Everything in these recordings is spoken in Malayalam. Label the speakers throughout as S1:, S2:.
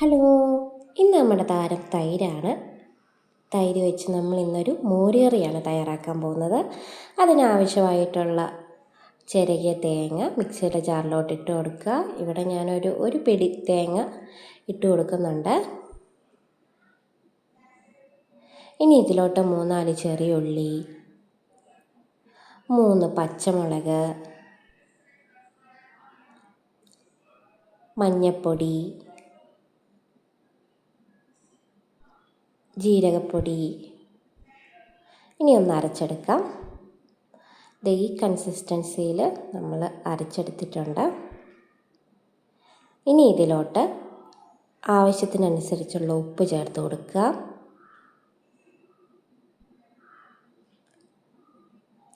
S1: ഹലോ, ഇന്ന് നമ്മുടെ താരം തൈരാണ്. തൈര് വെച്ച് നമ്മൾ ഇന്നൊരു മോരുകറിയാണ് തയ്യാറാക്കാൻ പോകുന്നത്. അതിനാവശ്യമായിട്ടുള്ള ചിരകിയ തേങ്ങ മിക്സിയുടെ ജാറിലോട്ട് ഇട്ട് കൊടുക്കുക. ഇവിടെ ഞാനൊരു പിടി തേങ്ങ ഇട്ട് കൊടുക്കുന്നുണ്ട്. ഇനി ഇതിലോട്ട് 3-4 ചെറിയ ഉള്ളി, 3 പച്ചമുളക്, മഞ്ഞൾപ്പൊടി, ജീരകപ്പൊടി, ഇനി ഒന്ന് അരച്ചെടുക്കാം. ഈ കൺസിസ്റ്റൻസിയിൽ നമ്മൾ അരച്ചെടുത്തിട്ടുണ്ട്. ഇനി ഇതിലോട്ട് ആവശ്യത്തിനനുസരിച്ചുള്ള ഉപ്പ് ചേർത്ത് കൊടുക്കുക.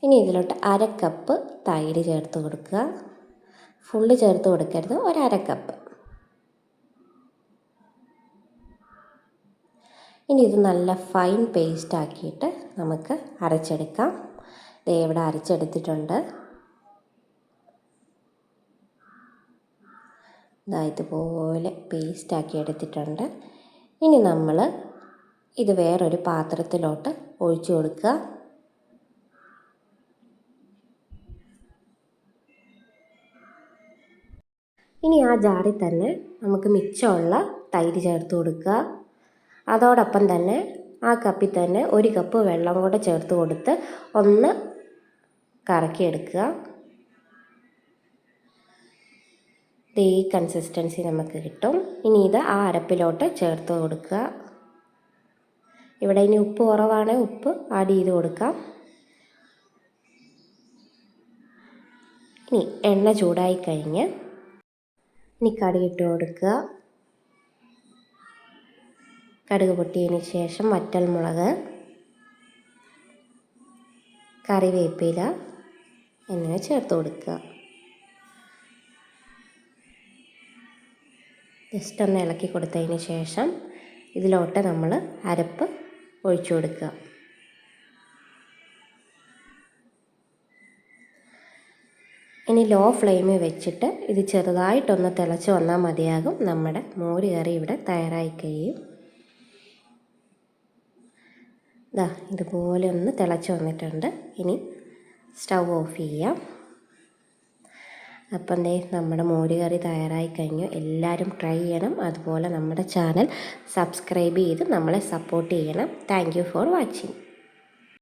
S1: ഇനി ഇതിലോട്ട് 1/2 കപ്പ് തൈര് ചേർത്ത് കൊടുക്കുക. ഫുള്ള് ചേർത്ത് കൊടുക്കരുത്, 1/2 കപ്പ്. ഇനി ഇത് നല്ല ഫൈൻ പേസ്റ്റ് ആക്കിയിട്ട് നമുക്ക് അരച്ചെടുക്കാം. ഇവിടെ അരച്ചെടുത്തിട്ടുണ്ട്. ഇതുപോലെ പേസ്റ്റ് ആക്കി എടുത്തിട്ടുണ്ട്. ഇനി നമ്മൾ ഇത് വേറൊരു പാത്രത്തിലോട്ട് ഒഴിച്ചു കൊടുക്കുക. ഇനി ആ ജാറിൽ തന്നെ നമുക്ക് മിച്ചമുള്ള തൈര് ചേർത്ത് കൊടുക്കുക. അതോടൊപ്പം തന്നെ ആ കപ്പിൽ തന്നെ 1 കപ്പ് വെള്ളം കൂടെ ചേർത്ത് കൊടുത്ത് ഒന്ന് കറക്കിയെടുക്കുക. ഈ കൺസിസ്റ്റൻസി നമുക്ക് കിട്ടും. ഇനി ഇത് ആ അരപ്പിലോട്ട് ചേർത്ത് കൊടുക്കുക. ഇവിടെ ഇനി ഉപ്പ് കുറവാണെങ്കിൽ ഉപ്പ് ആഡ് ചെയ്ത് കൊടുക്കാം. ഇനി എണ്ണ ചൂടായി കഴിഞ്ഞ് ഇനി കടുകിട്ട് കൊടുക്കുക. കടുക് പൊട്ടിയതിന് ശേഷം വറ്റൽമുളക്, കറിവേപ്പില എന്നിവ ചേർത്ത് കൊടുക്കുക. ജസ്റ്റ് ഒന്ന് ഇളക്കി കൊടുത്തതിന് ശേഷം ഇതിലോട്ട് നമ്മൾ അരപ്പ് ഒഴിച്ചു കൊടുക്കുക. ഇനി ലോ ഫ്ലെയിമിൽ വെച്ചിട്ട് ഇത് ചെറുതായിട്ടൊന്ന് തിളച്ച് വന്നാൽ മതിയാകും. നമ്മുടെ മോര് കറി ഇവിടെ തയ്യാറായി കഴിയും. ഇതുപോലെ ഒന്ന് തിളച്ച് വന്നിട്ടുണ്ട്. ഇനി സ്റ്റൗ ഓഫ് ചെയ്യാം. അപ്പം നമ്മുടെ മോര് കറി തയ്യാറായി കഴിഞ്ഞു. എല്ലാവരും ട്രൈ ചെയ്യണം. അതുപോലെ നമ്മുടെ ചാനൽ സബ്സ്ക്രൈബ് ചെയ്ത് നമ്മളെ സപ്പോർട്ട് ചെയ്യണം. Thank you for watching.